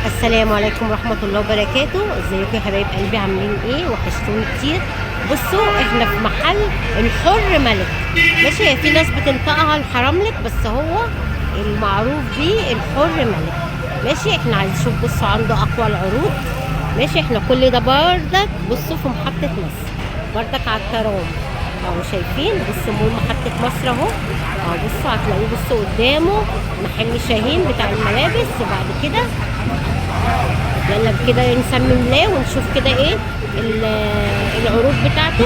السلام عليكم ورحمة الله وبركاته. ازيكم يا حبايب قلبي، عاملين ايه؟ وحشتوني كتير. بصوا احنا في محل الحر ملك. ماشي، هي في ناس بتنطقها الحرملك، بس هو المعروف بيه الحر ملك. ماشي، احنا عايزين نشوف. بصوا عنده اقوى العروض. ماشي، احنا كل ده بردك بصوا في محطة مصر، بردك على الترام اهو. شايفين؟ بصوا مول محطة مصر اهو. بصوا هتلاقوه، بصوا قدامه محل شاهين بتاع الملابس. وبعد كده يلا كده نسمي الله ونشوف كده ايه العروض بتاعته.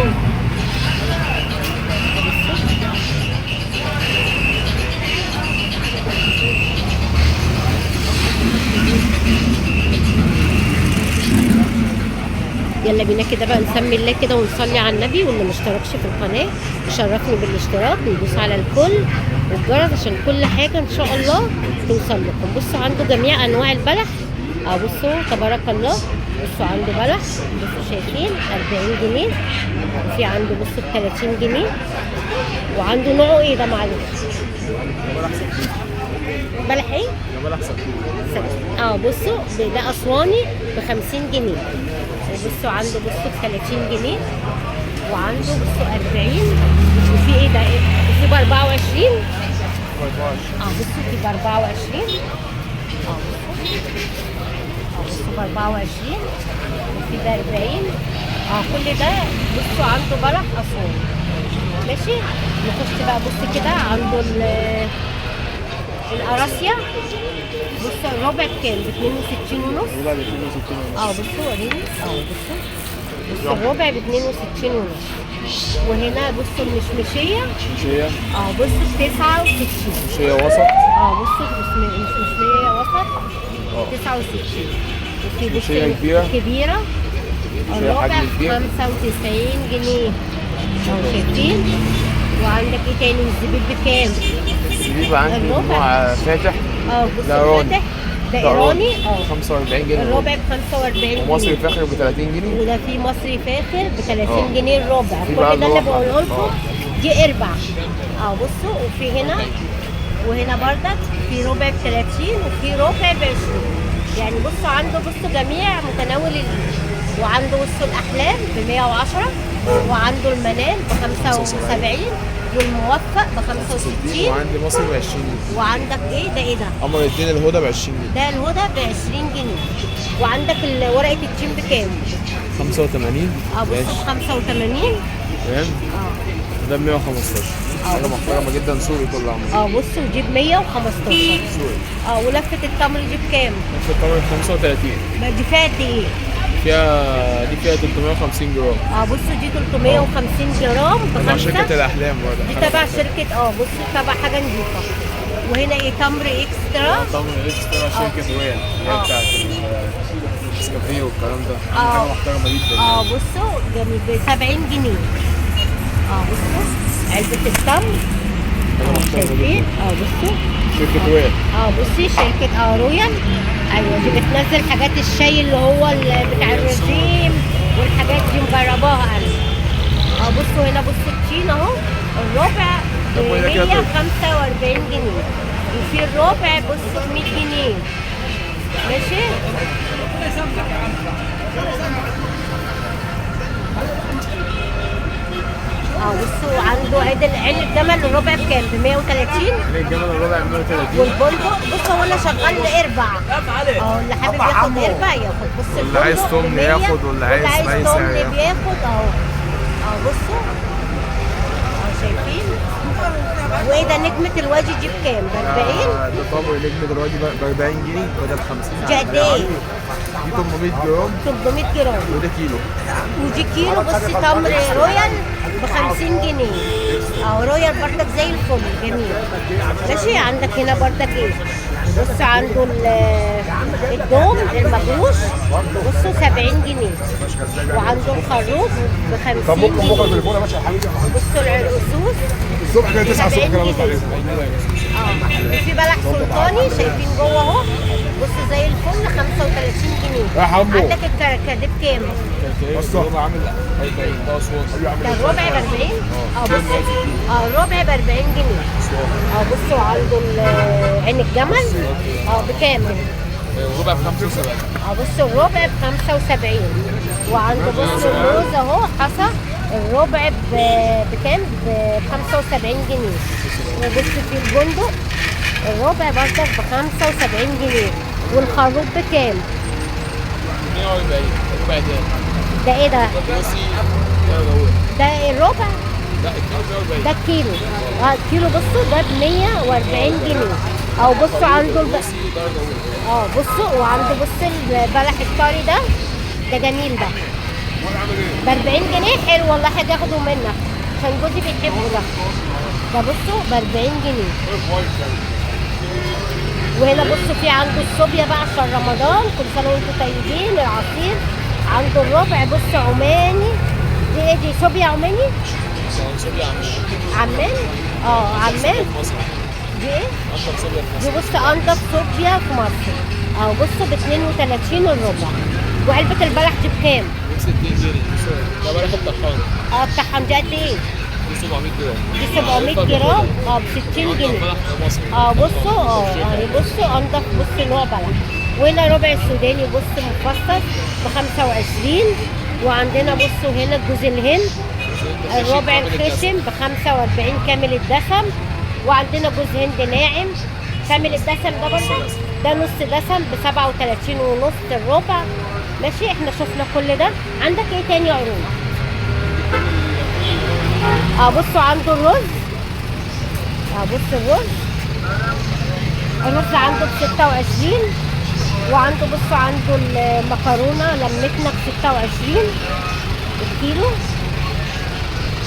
يلا بينا كده بقى نسمي الله كده ونصلي على النبي. واللي مشتركش في القناه يشرفني بالاشتراك ويدوس على الكل والجرس عشان كل حاجه ان شاء الله توصل لكم. بصوا عنده جميع انواع البلح. بصوا تبارك الله. بصوا عنده بلح، بصوا شايفين 40 جنيه. وفي عنده بصوا ب 30 جنيه. وعنده نوعه ايه ده؟ معلش، بلح ايه؟ بلح سكين. بصوا ده اسواني ب 50 جنيه. وبصوا عنده بصوا ب 30 جنيه. وعنده بصوا 40. وفي ايه ده؟ وفي ب 24. بصوا في ب 24. بصوا ب 24. وفي ب 40. كل ده بصوا عنده بلح اسواني. ماشي، نخش بقى. بص كده عنده القراصية. بصوا الربع بكام؟ ب 62 ونص. لا ب 62 ونص. بصوا وريني. بصوا الربع ب 62 ونص. وهنا بصوا المشمشية. مشية. بصوا ب 69. مشية وسط. بصوا المشمشية وسط 69. وفي مشية بصوا كبيرة. الربع حجم ب كبير. 95 جنيه. شايفين؟ وعندك ايه تاني؟ الزبيب بكام؟ الزبيب عندي الربع. نوع فاتح. بصوا ده إيراني. فاتح. ده ايراني. 45 جنيه. الربع ب 45 جنيه. ومصري فاخر ب 30 جنيه. وده في مصري فاخر ب 30 جنيه الربع. في كل بقى ده اللي الربع. بقوله لكم دي اربع. بصوا. وفي هنا وهنا بردك في ربع ب 30 وفي ربع ب 20. يعني بصوا عنده بصوا جميع متناول وعنده بصوا الاحلام ب 110. وعنده المنال ب 75. والموفق ب 65. وعندي مصري ب 20 جنيه. وعندك ايه ده؟ ايه ده؟ قمر الدين الهدى ب 20 جنيه. ده الهدى ب 20 جنيه. وعندك ورقه التين بكام؟ 85. بصوا ب 85. فاهم؟ ده ب 115. حاجة محترمة جدا، سوري كله عمل. بصوا دي ب 115. سوري. ولفه التمر دي بكام؟ في القمر ب 35. دي فيها قد ايه؟ دي فيها 350 جرام. بصوا دي 350 جرام تبع بخمسة. شركة الأحلام برضه. دي تبع شركة بصوا تبع حاجة نضيفة. وهنا ايه؟ تمر اكسترا. طبعا اكسترا شركة رويال اللي هي بتاعت النسكافيه والكلام ده. حاجة محترمة جدا. بصوا جميل ب 70 جنيه. بصوا علبة التمر. شايفين؟ بصوا شركة رويال. بصي شركة رويال. ايوه دي بتنزل حاجات الشاي اللي هو بتاع الرجيم والحاجات دي مجرباها انا. بصوا هنا بصوا التين اهو. الربع ب 145 جنيه. وفي الربع بصوا ب 100 جنيه. ماشي. بصوا عنده عين الجمل الربع بكام؟ ب 130. عين الجمل الربع ب 130. والبندق بصوا هو انا شغال اربع. اللي حابب ياخد اربع ياخد. بص واللي عايز تمن ياخد، واللي عايز اي سعر تمن ياخد. بياخد بصوا. شايفين؟ وايه ده؟ نجمة الوادي دي بكام؟ ب 40. ده طابق نجمة الوادي ب 40 جنيه وده ب 50. دي قد ايه؟ دي 800 جرام. 800 جرام. وده كيلو. ودي كيلو. بصي تمر رويال ب 50 جنيه. رويال بردك زي الفل جميل. ماشي. عندك هنا بردك ايه؟ بص عنده الدوم المجروش بصوا 70 جنيه. وعنده الخروف ب 50 جنيه. بصوا العرقسوس الصبح كده 9 الصبح كده بطلع. في بلح سلطاني شايفين جوه اهو. بصوا زي الفل 35 جنيه. يا حمو. عندك الكركديه بكام؟ الربع عامل 40. ده اسوان. ده الربع ب 40. بصوا الربع ب 40 جنيه. بصوا عنده عين الجمل بكام؟ ربع ب 75. بص الربع ب 75. وعند بص الموز اهو حصى الربع بكام؟ ب 75 جنيه. وبص في البندق الربع برضك ب 75 جنيه. والخروب بكام؟ 140 ربع تاني. ده ايه ده؟ بصي ده ده الربع؟ لا الكيلو 140. ده الكيلو. الكيلو بصوا ده ب 140 جنيه. او بصوا عنده بصوا وعنده بص البلح الطري ده جميل ده. ب 40 جنيه. حلو والله، حاجه اخده منك عشان جوزي بيحبه ده بصوا ب 40 جنيه. وهنا بصوا في عنده الصوبيا بقى عشان رمضان، كل سنه وانتم طيبين. العصير عنده الربع بص عماني. دي ايه دي؟ صوبيا عماني؟ صوبيا عمان. عمان. دي ايه؟ دي بص انضف صوبيا في مصر. بصوا ب 32 الربع. وعلبة البلح دي بكام؟ ب 60 جنيه. ده بلح الطحان. الطحان دي قد ايه؟ دي 700 جرام. دي 700 جرام ب 60 جنيه. بصوا يعني بصوا انضف بص نوع بلح. وهنا ربع السوداني بص مفصص ب 25. وعندنا بصوا هنا جوز الهند الربع الخشن ب 45 كامل الدسم. وعندنا جوز هند ناعم كامل الدسم ده برضه ده نص دسم ب 37 ونص الربع. ماشي، احنا شفنا كل ده. عندك ايه تاني عروض؟ بصوا عنده الرز. بص الرز عنده ب 26. وعنده بصوا عنده المكرونه لمتنا ب 26 الكيلو.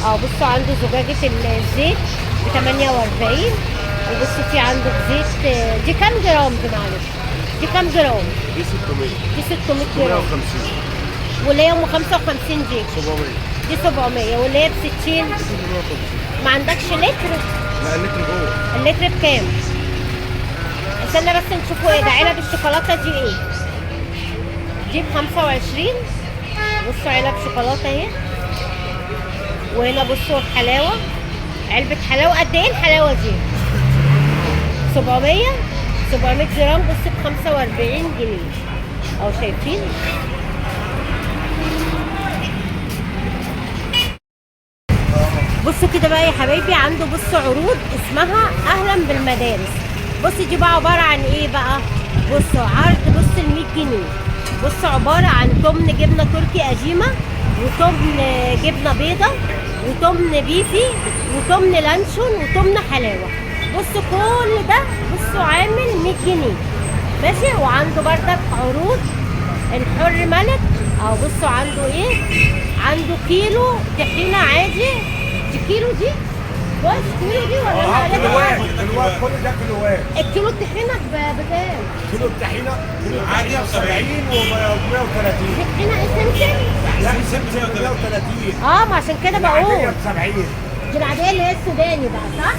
بصوا عنده زجاجه الزيت ب 48. وبصوا في عنده زيت دي كام جرام دي؟ معلش دي كام جرام؟ دي 600. دي 600 جرام. واللي هي ام 55 دي 700. دي 700. واللي هي ب 60 ما عندكش لتر؟ لا اللتر جوه. اللتر بكام؟ استنى بس نشوفوا ايه ده. علب الشوكولاته دي ايه؟ دي ب 25. بصوا علب شوكولاته اهي. وهنا بصوا الحلاوه علبه حلاوه. قد ايه الحلاوه دي؟ 700 جرام بص ب 45 جنيه. شايفين؟ بصوا كده بقى يا حبايبي. عنده بصوا عروض اسمها اهلا بالمدارس. بص دي بقى عباره عن ايه بقى؟ بصوا عرض بص ال 100 جنيه. بص عباره عن تمن جبنه تركي قديمه، وتمن جبنه بيضه، وتمن بيفي، وتمن لانشون، وتمن حلاوه. بصوا كل ده بصوا عامل 100 جنيه. ماشي. وعنده بردك عروض الحر ملك. بصوا عنده ايه؟ عنده كيلو طحينه عادي. دي كيلو دي؟ بص كيلو دي ولا كيلوات كل ده كيلوات. الكيلو الطحينه بكام؟ كيلو الطحينه عادي ب 70 و 130. طحينه ايه سمسم؟ لا سمسم ب 130. ما عشان كده بقول ب 70. دي العاديه اللي هي السوداني بقى، صح؟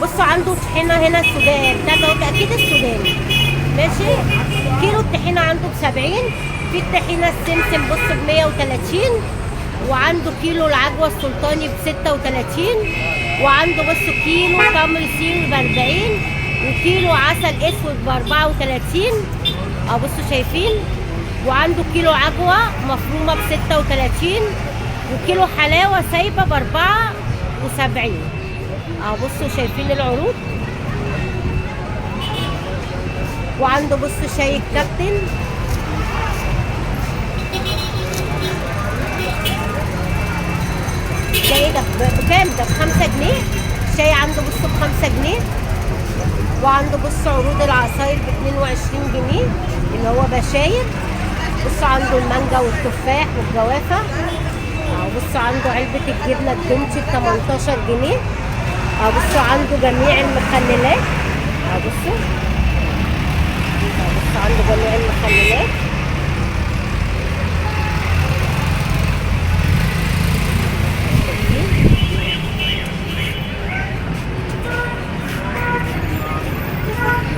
بصوا عنده طحينه هنا السوداني ده اكيد السوداني. ماشي. كيلو الطحينه عنده ب 70. في الطحينه السمسم بص ب 130. وعنده كيلو العجوه السلطاني ب 36. وعنده بص كيلو تمر سيوي ب 40. وكيلو عسل اسود ب 34. بصوا شايفين؟ وعنده كيلو عجوه مفرومه ب 36. وكيلو حلاوه سايبه ب 74. بصوا شايفين العروض. وعنده بصوا شاي الكابتن ده ايه ده؟ بكام ده؟ ب 5 جنيه. شاي عنده بصوا ب 5 جنيه. وعنده بصوا عروض العصاير ب 22 جنيه اللي هو بشاير. بصوا عنده المانجا والتفاح والجوافه. بصوا عنده علبه الجبنه الدومتي ب 18 جنيه. بصوا عنده جميع المخللات. بصوا عنده جميع المخللات.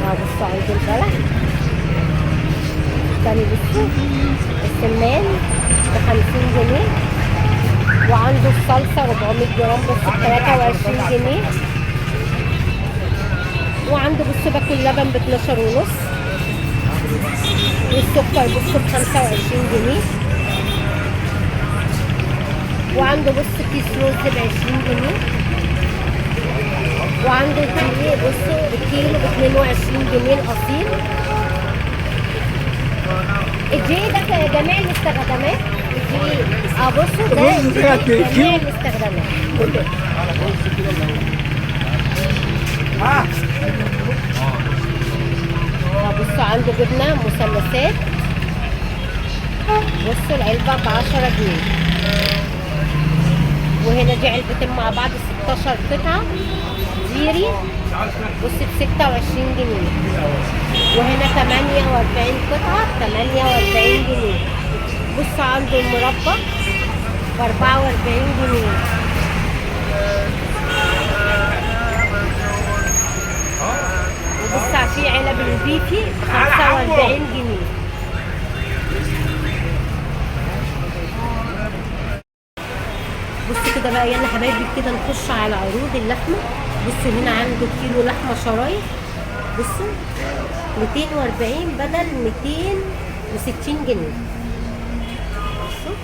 بصوا عنده البلح تاني. بصوا السمان ب 50 جنيه. وعنده الصلصه 400 جرام بس ب 23 جنيه. وعنده بصوا باكل لبن ب 12 ونص. والسكر بصوا ب 25 جنيه. وعنده بص كيس رز ب 20 جنيه. وعنده الدقيق بصوا الكيلو ب 22 جنيه الاصيل. الدقيق ده جميع الاستخدامات. الدقيق بصوا ده الدقيق جميع الاستخدامات. بصوا عنده جبنه مثلثات. بصوا العلبه ب 10 جنيه. وهنا دي علبتين مع بعض 16 قطعه زيري بص ب 26 جنيه. وهنا 48 قطعه ب 48 جنيه. بصوا عنده المربى ب 44 جنيه. وبص في علب البيفي ب 45 جنيه. بصوا كده بقى يلا حبايبي كده نخش على عروض اللحمه. بصوا هنا عنده كيلو لحمه شرايح بصوا 240 بدل 260 جنيه. بصوا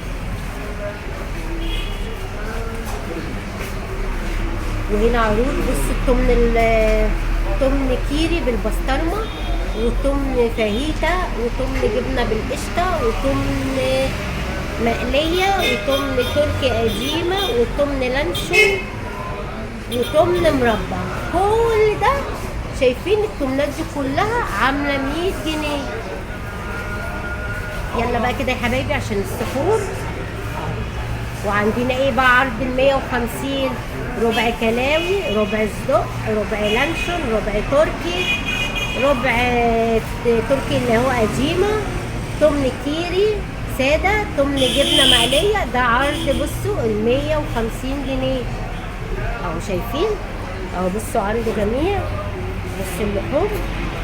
وهنا عروض بصوا تمن كيري بالبسطرمه وتمن فاهيتا وتمن جبنه بالقشطه وتمن مقليه وتمن تركي قديمه وتمن لانشون وتمن مربى. كل ده شايفين التمنات دي كلها عامله 100 جنيه. يلا بقى كده يا حبايبي عشان السحور. وعندنا ايه بقى عرض ال 150 ربع كلاوي ربع صدق ربع لانشون ربع تركي ربع تركي اللي هو قديمه تمن كيري ساده تمن جبنه مقليه. ده عرض بصوا ال 150 جنيه اهو شايفين اهو. بصوا عنده جميع بصوا اللحوم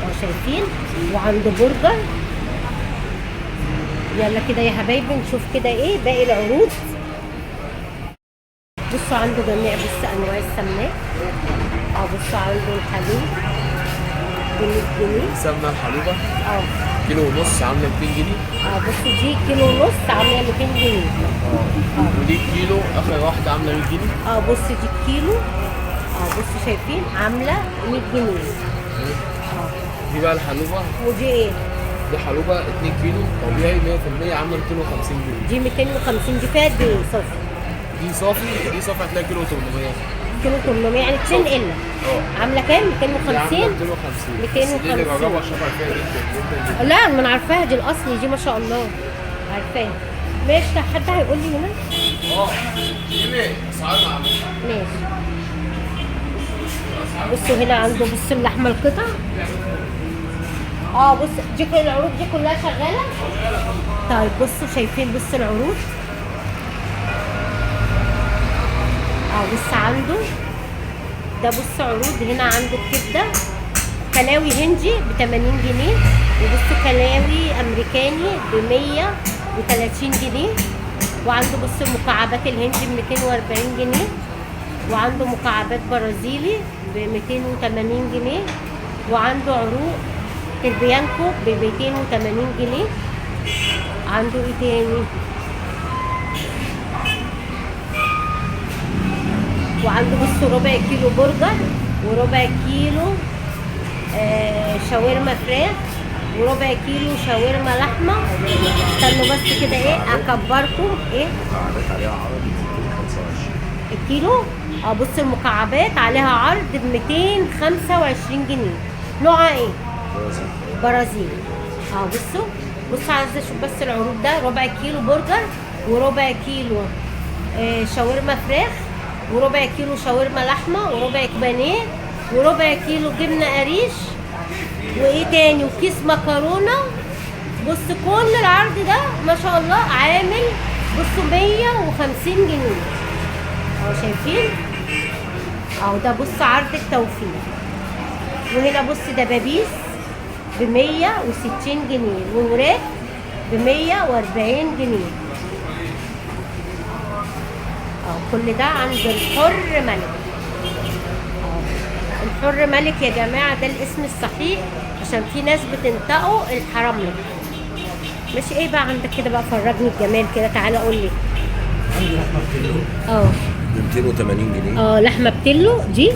اهو شايفين. وعنده برجر. يلا كده يا حبايبي نشوف كده ايه باقي العروض. بصوا عنده جميع بص انواع السمنات اهو. بصوا عنده الحليب ب 100 جنيه. سمنه الحلوبه اه كيلو ونص عامله 200 جنيه. بصوا دي كيلو ونص عامله 200 جنيه. ودي كيلو اخر واحده عامله 100 جنيه. بصوا دي كيلو بصوا شايفين عامله 100 جنيه. دي بقى الحلوبه. ودي ايه؟ دي حلوبه 2 كيلو طبيعي 100% عامله 250 جنيه. دي 250. دي فيها قد ايه صافي؟ دي صافي هتلاقي كيلو 800. كيلو 800 يعني 200 الا. عامله كام؟ 250. 250. دي اللي جربها شبه فيها جدا. لا ما انا عارفاها دي الاصلي دي ما شاء الله عارفاها. ماشي حد هيقول لي هنا؟ ايه اسعارنا عامله ماشي. بصوا هنا عنده بصوا اللحمه القطع. بص دي كل العروض دي كلها شغاله. طيب بصوا شايفين بصوا العروض. بص عنده ده بص عروض. هنا عنده الكبده كلاوي هندي ب 80 جنيه. وبصوا كلاوي امريكاني ب 130 جنيه. وعنده بصوا المكعبات الهندي ب 240 جنيه. وعنده مكعبات برازيلي ب 280 جنيه. وعنده عروق البيانكو ب 280 جنيه. عنده ايه تاني؟ وعنده بصوا ربع كيلو برجر وربع كيلو شاورما فراخ وربع كيلو شاورما لحمه. استنوا بس كده ايه اكبركم ايه الكيلو. بصوا المكعبات عليها عرض ب 225 جنيه. نوعها ايه؟ برازيلي. بصوا عايزه اشوف بس العروض. ده ربع كيلو برجر وربع كيلو شاورما فراخ وربع كيلو شاورما لحمه وربع بانيه وربع كيلو جبنه قريش وايه تاني وكيس مكرونه. بص كل العرض ده ما شاء الله عامل بصوا 150 جنيه شايفين ده بص عرض التوفير. وهنا بص دبابيس ب 160 جنيه ووراك ب 140 جنيه. كل ده عند الحر ملك. الحر ملك يا جماعه ده الاسم الصحيح عشان في ناس بتنطقوا الحراملك. ماشي. ايه بقى عندك كده بقى؟ فرجني الجمال كده، تعالى قول لي. عندي لحمه بتلو اه ب 280 جنيه. لحمه بتلو دي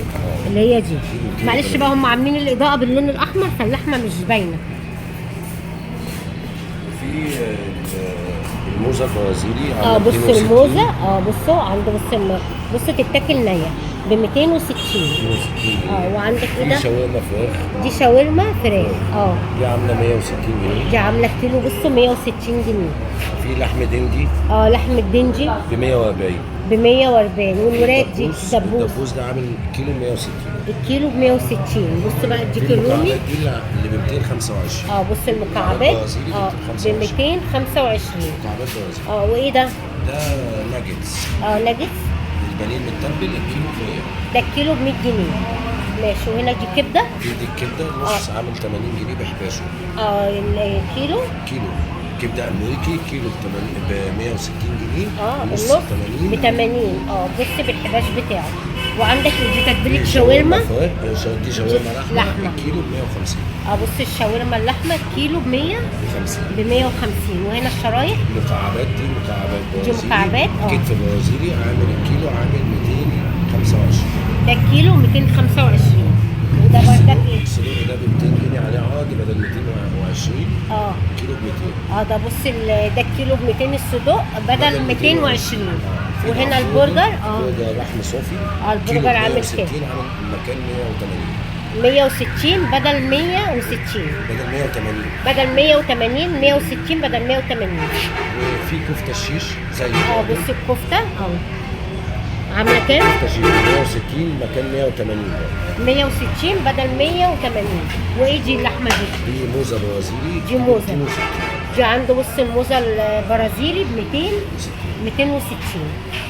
اللي هي دي. 280. معلش بقى، هم عاملين الاضاءه باللون الاحمر فاللحمه مش باينه. في الموزه البرازيلي بص 260. الموزه. بصوا عنده، بصوا تتاكل نيه ب 260. 260. وعندك ايه ده؟ في شاورما فراخ. دي شاورما فراخ. دي عامله 160 جنيه. دي عامله كيلو، بصوا 160 جنيه. في لحم دندي لحم الدنجي ب 140. ب 140. والوراك دي دبوس. الدبوس ده عامل كيلو 160. الكيلو ب 160. بص بقى اديك في الرومي. المكعبات دي اللي ب 225. بص المكعبات برازيلي ب 225. مكعبات برازيلي. وايه ده؟ ده ناجتس. ناجتس. البانيه المتبل الكيلو ب 100. ده الكيلو ب 100 جنيه. ماشي. وهنا دي كبده. دي الكبده نص عامل 80 جنيه بحباشه. الكيلو. كيلو كبده امريكي كيلو ب 160 جنيه. النص ب 80. بص بالحباش بتاعه. وعندك دي تتبيله شاورما. دي شاورما لحمه الكيلو ب 150. بص الشاورما اللحمه الكيلو ب 100 ب 150. وهنا الشرايح مكعبات. دي مكعبات برازيلي. دي مكعبات. كتف برازيلي عامل الكيلو عامل 225. ده الكيلو 225. وده بردك ايه؟ الصدور ده ب 200 جنيه عليه عادي بدل 220. كيلو ب 200. ده بص ده الكيلو ب 200 الصدوق بدل 220. وهنا البرجر. برجر لحم صافي. البرجر عامل كام؟ عامل مكان 180. 160 بدل 160. بدل 180. بدل 180. 160 بدل 180. وفي كفته شيش زي بص الكفته عامله كام؟ كفته شيش 160 مكان 180. 160 بدل 180. وايه دي اللحمه دي؟ دي موزه برازيلي. دي موزه. 260. دي عنده بص الموزه البرازيلي ب 260.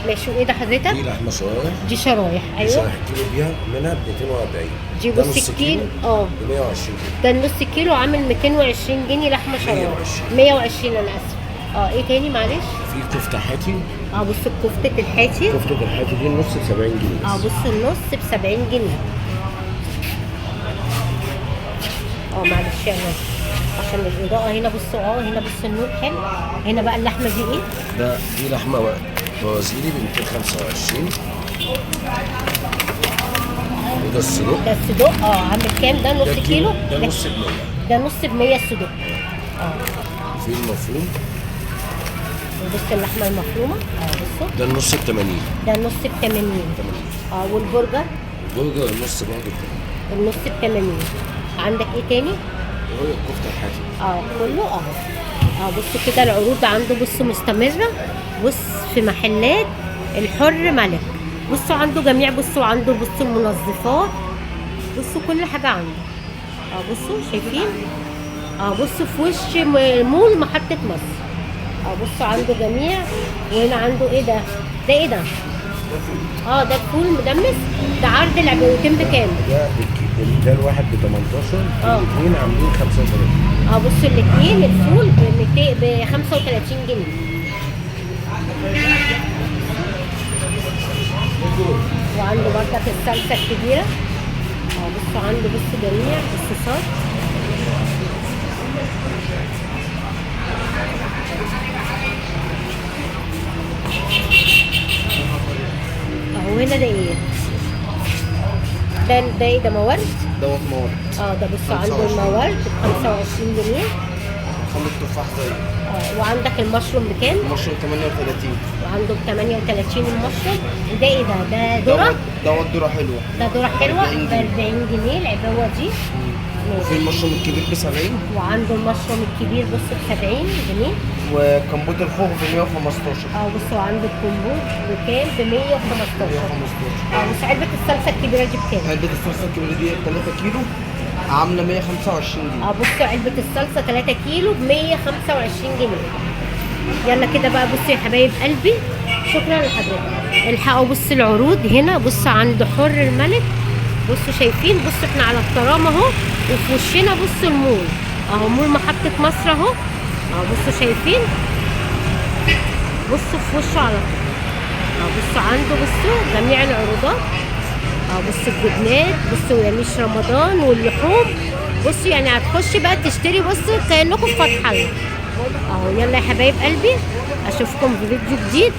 ماشي. وايه ده حضرتك؟ دي لحمه شرايح. دي شرايح. ايوه. شرايح كيلو بيها منها ب 240. دي ده بص نص الكيلو ب 120 جنيه. ده النص كيلو عامل 220 جنيه لحمه شرايح. 120 انا اسف. ايه تاني معلش؟ في كفته حاتي. بص كفته الحاتي. كفته الحاتي دي النص ب 70 جنيه. بص النص ب 70 جنيه. معلش يا ناس عشان الاضاءه هنا. بصوا هنا بص النور حلو. هنا بقى اللحمه دي ايه؟ دي لحمه برازيلي ب 225. وده الصدوق. ده الصدوق. عامل كام ده؟ نص كيلو. ده نص ب 100. ده نص ب 100 الصدوق. في المفروم. وبص اللحمه المفرومه. بصوا ده النص ب 80. ده النص ب 80. والبرجر. برجر النص برضه ب 80. النص ب 80. عندك ايه تاني؟ وهي الكفته الحاتي. كله بص كده العروض عنده. بص مستمره. بص في محلات الحر ملك. بصوا عنده جميع. بصوا عنده المنظفات. بصوا كل حاجه عنده. بصوا شايفين. بصوا في وش مول محطه مصر. بصوا عنده جميع. وهنا عنده ايه ده؟ ده ايه ده؟ ده الفول مدمس. ده عرض العبوتين بكام؟ ده الواحد ب 18. الاثنين عاملين 35. بصوا الاثنين الفول ب 35 جنيه. وعنده برضك الصلصه الكبيره. بصوا عنده جميع الصوصات. وهنا ده ايه؟ ده ايه ده؟ موارد؟ دوت موارد. ده بصوا عنده الموارد ب 25 جنيه. خلط تفاح زي. وعندك المشروم بكام؟ المشروم 38. وعنده ب 38 المشروم. وده ايه ده؟ ده ذره؟ دوت ذره حلوه. ده ذره حلوه ب 40 جنيه العبوه دي. وفي المشروم الكبير ب 70. وعنده المشروم الكبير بص ب 70 جنيه. وكمبوت الخوخ ب 115. بصوا عنده الكمبوت بكام؟ ب 115. بص علبه الصلصه الكبيره دي بكام؟ علبه الصلصه الكبيره دي 3 كيلو عامله 125 جنيه. بصوا علبه الصلصه 3 كيلو ب 125 جنيه. يلا كده بقى. بصوا يا حبايب قلبي، شكرا لحضرتك. الحقوا بص العروض هنا. بص عند حر الملك. بصوا شايفين. بصوا احنا على الترام اهو. وفي وشنا بصوا المول مول محطة مصر اهو. بصوا شايفين. بصوا في وشه على طول. بصوا عنده جميع العروضات. بصوا الجبنات. بصوا يميش رمضان واللحوم. بصوا يعني هتخشي بقى تشتري، بصوا كأنكم في فتح الله اهو. يلا يا حبايب قلبي، اشوفكم في فيديو جديد.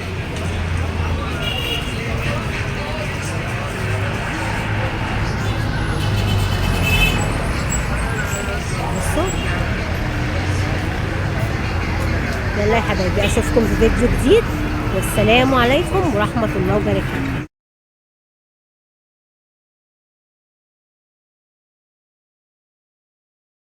بصوا يلا يا حبايبي، اشوفكم في فيديو جديد، والسلام عليكم ورحمة الله وبركاته.